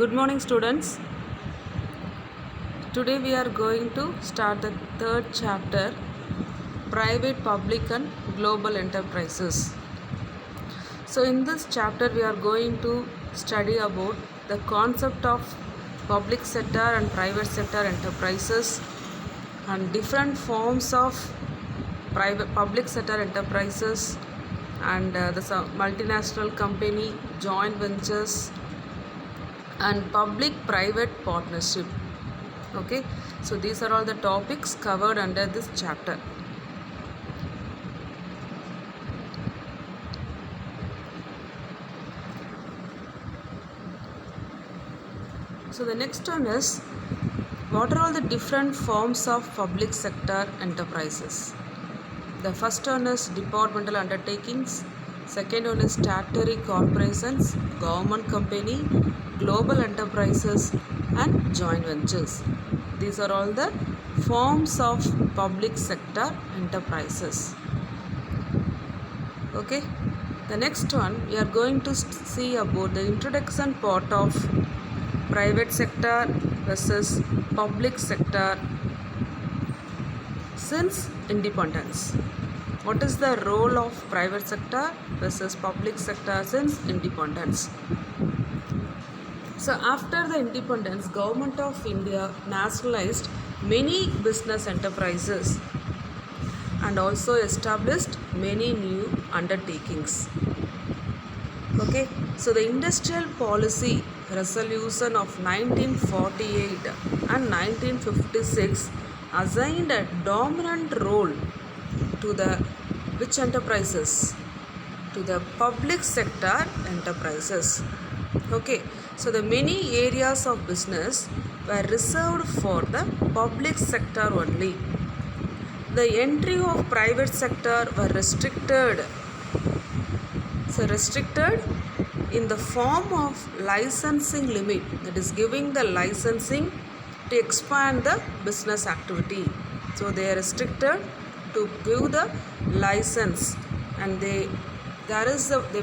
Good morning, students. Today we are going to start the third chapter, Private, Public and Global Enterprises. So in this chapter we are going to study about the concept of public sector and private sector enterprises and different forms of public sector enterprises and the multinational company, joint ventures and public private partnership. Okay, so these are all the topics covered under this chapter. So the next one is, what are all the different forms of public sector enterprises? The first one is departmental undertakings, second one is statutory corporations, government company, global enterprises and joint ventures. These are all the forms of public sector enterprises. Okay, the next one we are going to see about the introduction part of private sector versus public sector since independence. What is the role of private sector versus public sector since independence? So after the independence, Government of India nationalized many business enterprises and also established many new undertakings. Okay, so the industrial policy resolution of 1948 and 1956 assigned a dominant role to the which enterprises? To the public sector enterprises. Okay, so the many areas of business were reserved for the public sector only. The entry of private sector were restricted. So restricted in the form of licensing limit, that is giving the licensing to expand the business activity. So they are restricted to give the license and they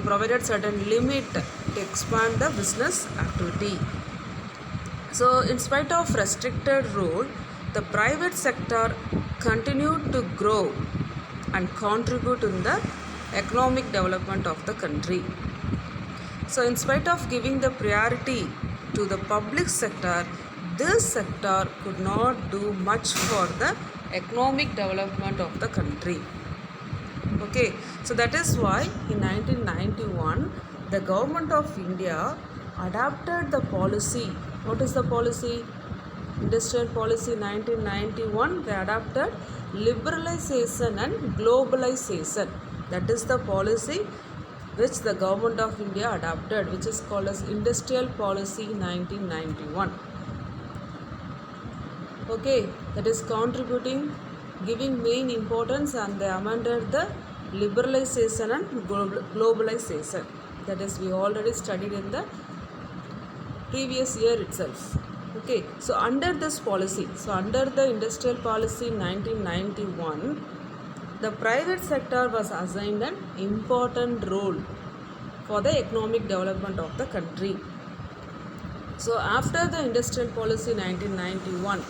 provided certain limit to expand the business activity. So in spite of restricted rule, the private sector continued to grow and contribute in the economic development of the country. So in spite of giving the priority to the public sector, this sector could not do much for the economic development of the country. Okay, so that is why in 1991 the Government of India adopted the policy. What is the policy? Industrial policy 1991. They adopted liberalization and globalization. That is the policy which the Government of India adopted, which is called as Industrial Policy 1991. Okay, that is contributing, giving main importance, and they amended the liberalization and globalization. That is, we already studied in the previous year itself. Okay, so under this policy, under the Industrial Policy 1991, the private sector was assigned an important role for the economic development of the country. So after the Industrial Policy 1991,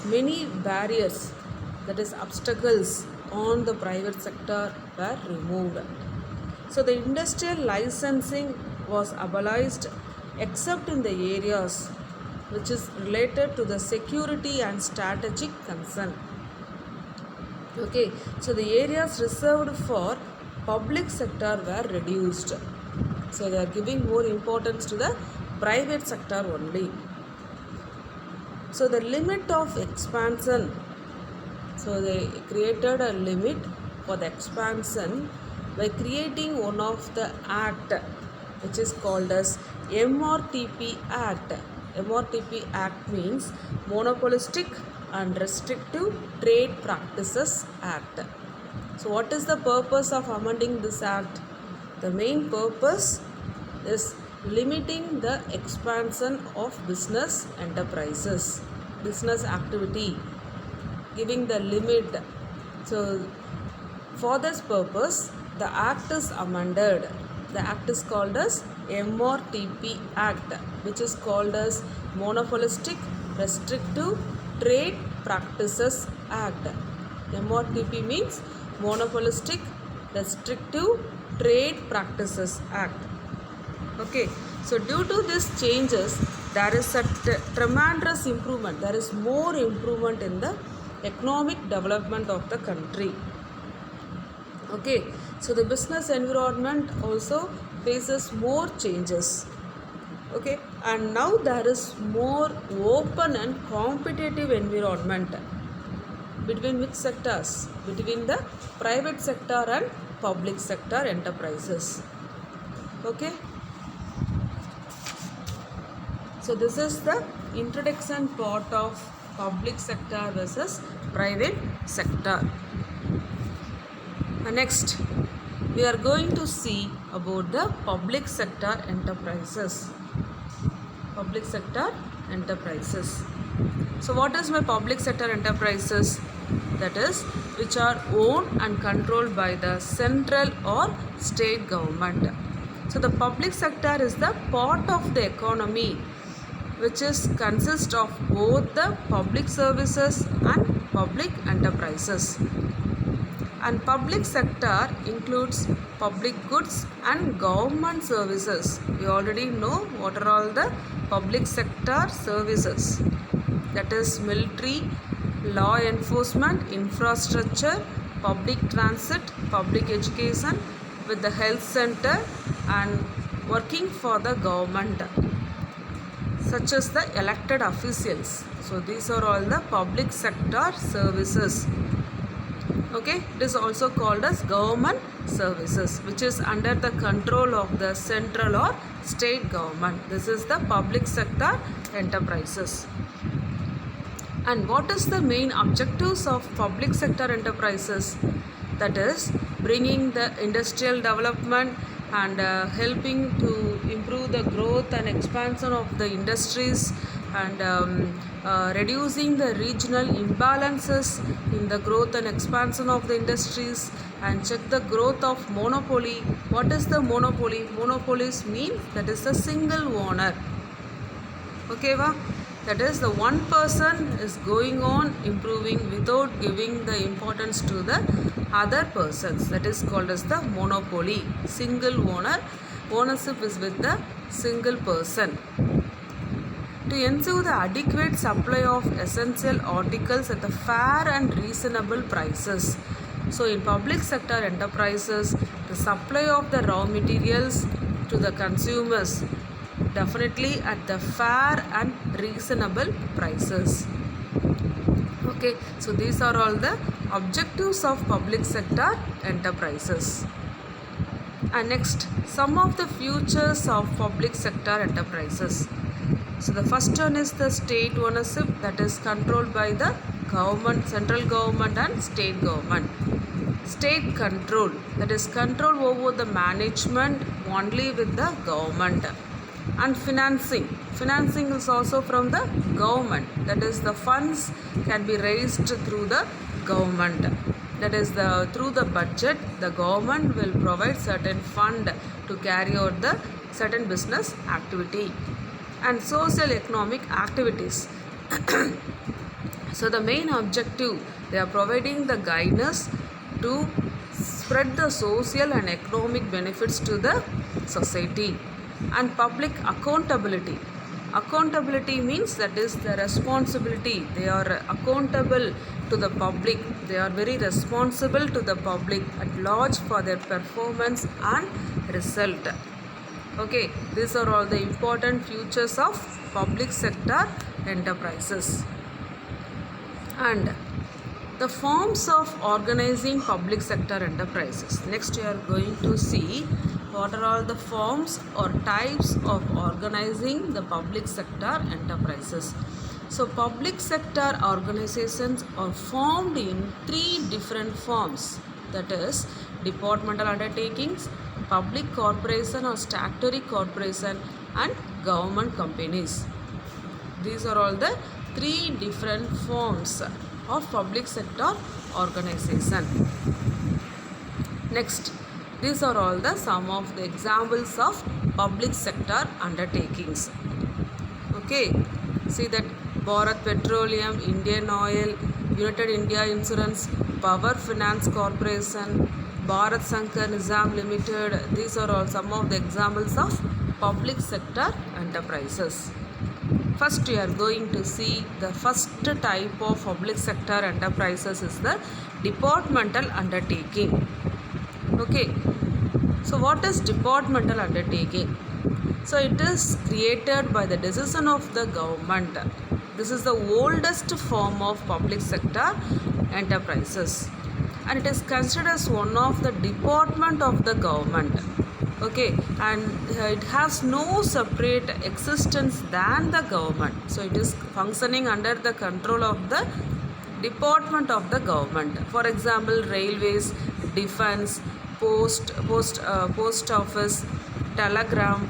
many barriers, that is obstacles on the private sector were removed. So the industrial licensing was abolished except in the areas which is related to the security and strategic concern. Okay, so the areas reserved for public sector were reduced. So they are giving more importance to the private sector only. So the limit of expansion, so they created a limit for the expansion by creating one of the act which is called as MRTP Act. MRTP Act means Monopolistic and Restrictive Trade Practices Act. So what is the purpose of amending this act? The main purpose is limiting the expansion of business enterprises, business activity, giving the limit. So for this purpose, the act is amended. The act is called as MRTP Act, which is called as Monopolistic Restrictive Trade Practices Act. MRTP means Monopolistic Restrictive Trade Practices Act. Okay, so due to these changes, there is a tremendous improvement. There is more improvement in the economic development of the country. Okay, so the business environment also faces more changes. Okay, and now there is more open and competitive environment. Between which sectors? Between the private sector and public sector enterprises. Okay, so this is the introduction part of public sector versus private sector. Next, we are going to see about the public sector enterprises. Public sector enterprises. So what is my public sector enterprises? That is, which are owned and controlled by the central or state government. So the public sector is the part of the economy which is consists of both the public services and public enterprises. And public sector includes public goods and government services. We already know what are all the public sector services. That is military, law enforcement, infrastructure, public transit, public education with the health center and working for the government, such as the elected officials. So these are all the public sector services. Okay, it is also called as government services, which is under the control of the central or state government. This is the public sector enterprises. And what is the main objectives of public sector enterprises? That is, bringing the industrial development and helping to improve the growth and expansion of the industries and reducing the regional imbalances in the growth and expansion of the industries and check the growth of monopoly. What is the monopoly? Monopolies means that is a single owner. Okay, va? That is, the one person is going on improving without giving the importance to the other persons. That is called as the monopoly. Single owner. Ownership is with the single person. To ensure the adequate supply of essential articles at the fair and reasonable prices. So in public sector enterprises, the supply of the raw materials to the consumers definitely at the fair and reasonable prices. Okay, so these are all the objectives of public sector enterprises. And next, some of the features of public sector enterprises. So the first one is the state ownership, that is controlled by the government, central government and state government. State control, that is control over the management only with the government. And financing is also from the government, that is the funds can be raised through the government, that is through the budget the government will provide certain fund to carry out the certain business activity. And social economic activities. So the main objective, they are providing the guidance to spread the social and economic benefits to the society. And public accountability. Accountability means that is the responsibility. They are accountable to the public. They are very responsible to the public at large for their performance and result. Okay, these are all the important features of public sector enterprises. And the forms of organizing public sector enterprises. Next, we are going to see what are all the forms or types of organizing the public sector enterprises. So, public sector organizations are formed in 3 different forms, that is, departmental undertakings, public corporation or statutory corporation, and government companies. These are all the 3 different forms of public sector organization. Next, these are all the some of the examples of public sector undertakings. Okay, see that Bharat Petroleum, Indian Oil, United India Insurance, Power Finance Corporation, Bharat Sankar Nizam Limited. These are all some of the examples of public sector enterprises. First, we are going to see the first type of public sector enterprises is the departmental undertaking. Okay, so what is departmental undertaking? So it is created by the decision of the government. This is the oldest form of public sector enterprises, and it is considered as one of the department of the government. Okay, and it has no separate existence than the government. So it is functioning under the control of the department of the government. For example, railways, defense, post office, telegram,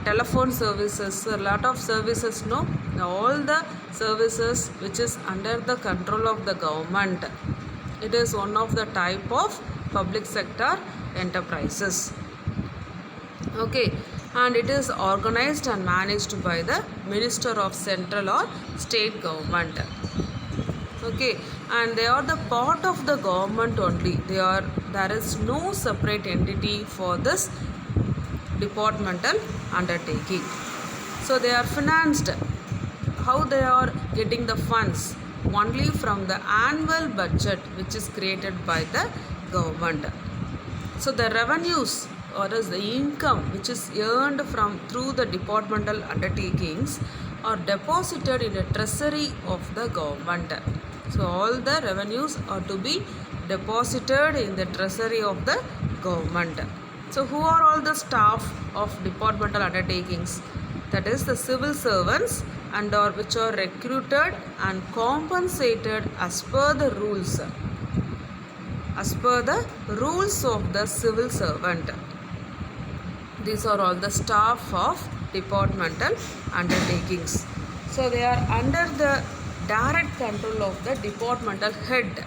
telephone services, a lot of services, no, all the services which is under the control of the government. It is one of the type of public sector enterprises. Okay, and it is organized and managed by the Minister of Central or State Government. Okay, and they are the part of the government only. There is no separate entity for this departmental undertaking. So they are financed. How they are getting the funds? Only from the annual budget which is created by the government. So the revenues or as the income which is earned through the departmental undertakings are deposited in the treasury of the government. So all the revenues are to be deposited in the treasury of the government. So who are all the staff of departmental undertakings? That is the civil servants and or which are recruited and compensated as per the rules. As per the rules of the civil servant. These are all the staff of departmental undertakings. So they are under the direct control of the departmental head.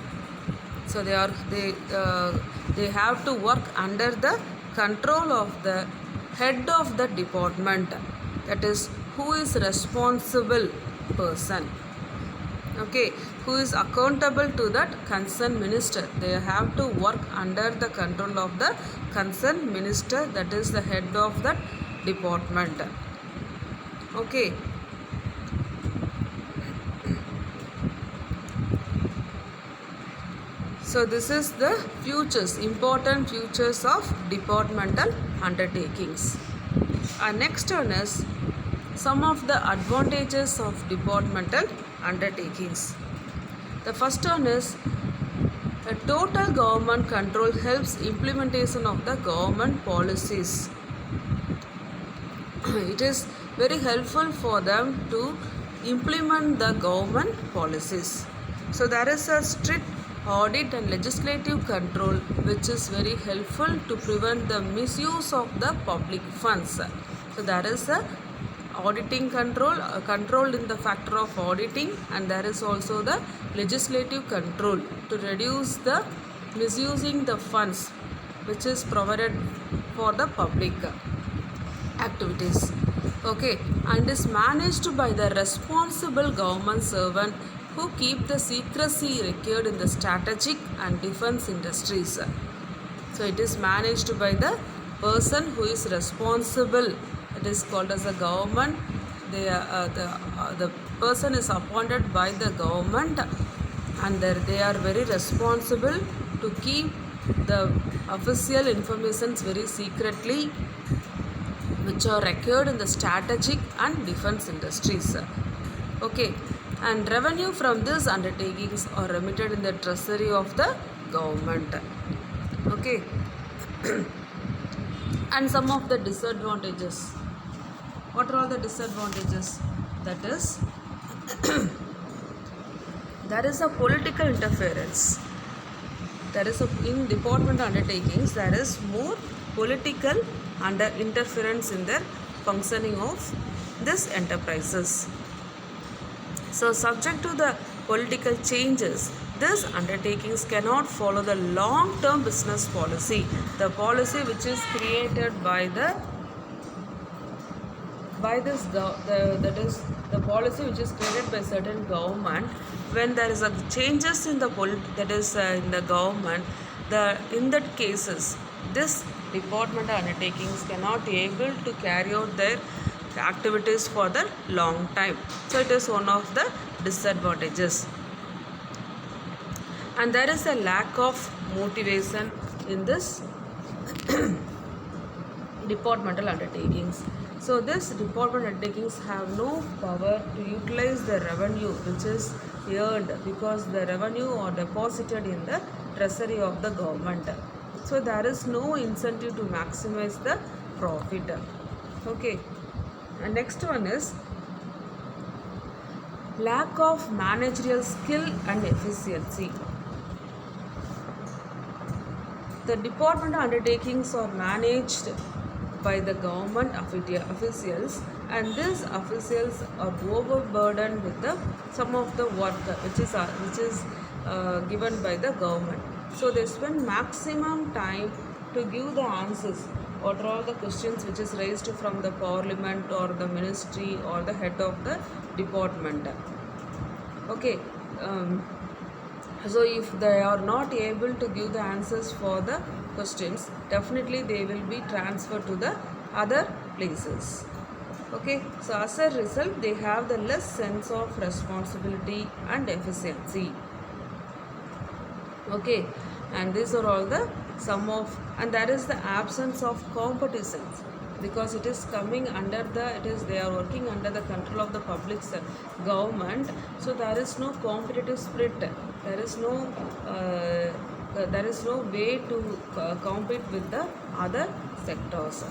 So they have to work under the control of the head of the department. That is, who is responsible person. Okay, who is accountable to that concerned minister. They have to work under the control of the concerned minister, that is the head of that department. Okay. So this is the important features of departmental undertakings. Our next one is some of the advantages of departmental undertakings. The first one is a total government control helps implementation of the government policies. It is very helpful for them to implement the government policies. So there is a strict audit and legislative control which is very helpful to prevent the misuse of the public funds. So there is a auditing control in the factor of auditing, and there is also the legislative control to reduce the misusing the funds which is provided for the public activities. Okay, and is managed by the responsible government servant who keep the secrecy required in the strategic and defense industries. So it is managed by the person who is responsible. It is called as a government. The person is appointed by the government, and they are very responsible to keep the official informations very secretly which are required in the strategic and defense industries. Okay, and revenue from these undertakings are remitted in the treasury of the government. Okay. And some of the disadvantages. What are all the disadvantages? That is, there is a political interference. In department undertakings, there is more political interference in the functioning of these enterprises. So subject to the political changes, these undertakings cannot follow the long-term business policy, the policy which is created by the by this that is the policy which is created by certain government. When there is a changes in the that is in the government, in that cases this departmental undertakings cannot able to carry out their activities for the long time. So it is one of the disadvantages, and there is a lack of motivation in this departmental undertakings. So this department undertakings have no power to utilize the revenue which is earned, because the revenue are deposited in the treasury of the government. So there is no incentive to maximize the profit. Okay, and next one is lack of managerial skill and efficiency. The departmental undertakings are managed by the government officials, and these officials are overburdened with some of the work which is given by the government. So they spend maximum time to give the answers what are all the questions which is raised from the parliament or the ministry or the head of the department. Okay, so if they are not able to give the answers for the questions, definitely they will be transferred to the other places. Okay, so as a result they have the less sense of responsibility and efficiency. Okay, and these are all the some of, and there is the absence of competitions, because it is coming under they are working under the control of the public government. So there is no competitive spirit, there is no way to compete with the other sectors.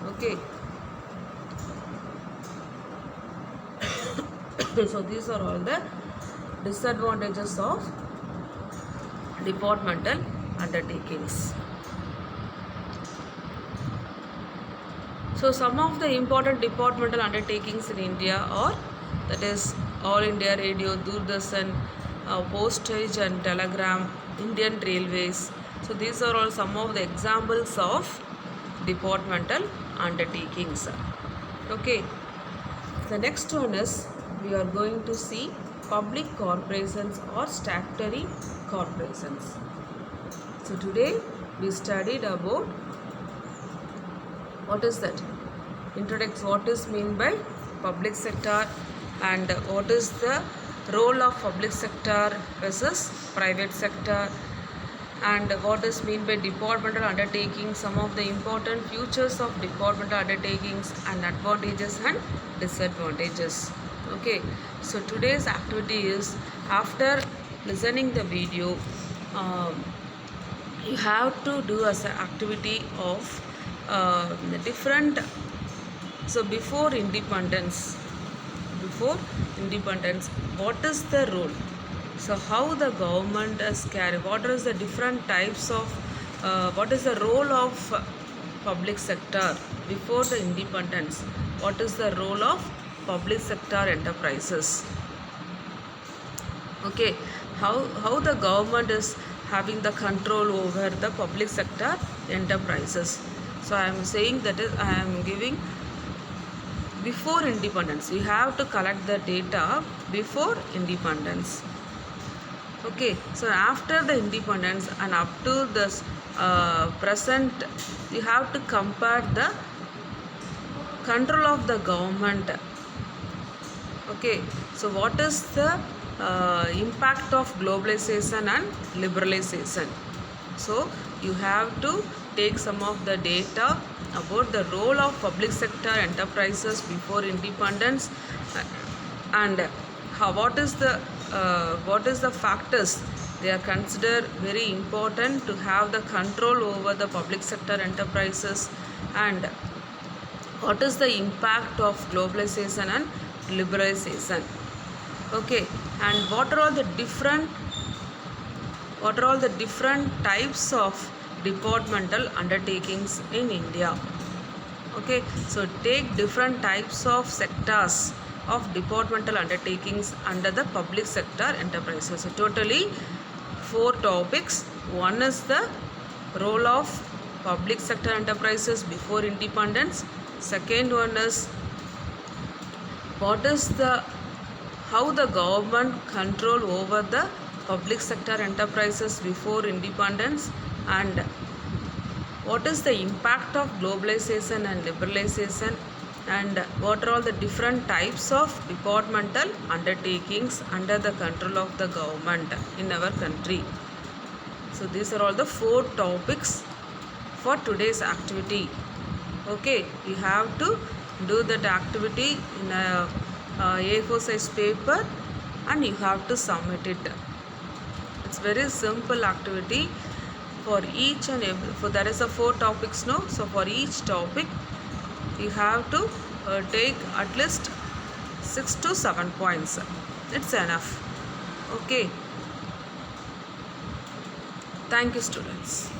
Okay. So these are all the disadvantages of departmental undertakings. So some of the important departmental undertakings in India are, that is All India Radio, Doordarshan, Postage and Telegram, Indian Railways. So these are all some of the examples of departmental undertakings. Okay, the next one is we are going to see public corporations or statutory corporations. So today we studied about what is that? Introduction, what is mean by public sector and what is the role of public sector versus private sector, and what is mean by departmental undertakings, some of the important features of departmental undertakings and advantages and disadvantages. Okay, so today's activity is, after listening the video, you have to do as an activity of the different. So before independence, what is the role? So how the government is carried, what is the different types of what is the role of public sector before the independence, what is the role of public sector enterprises. Okay, how the government is having the control over the public sector enterprises. So I am saying that is, I am giving before independence. You have to collect the data before independence. Okay, so after the independence and up to this present, you have to compare the control of the government. Okay, so what is the impact of globalization and liberalization? So you have to take some of the data about the role of public sector enterprises before independence, and what is the factors they are considered very important to have the control over the public sector enterprises, and what is the impact of globalization and liberalization. Okay, and what are all the different types of departmental undertakings in India. Okay, so take different types of sectors of departmental undertakings under the public sector enterprises. So totally 4 topics. One is the role of public sector enterprises before independence. Second one is what is the how the government control over the public sector enterprises before independence, and what is the impact of globalization and liberalization, and what are all the different types of departmental undertakings under the control of the government in our country. So these are all the 4 topics for today's activity. Okay, you have to do that activity in a A4 size paper and you have to submit it. It's very simple activity for each and every, for there is a 4 topics, no, so for each topic you have to take at least 6 to 7 points. It's enough. Okay, thank you students.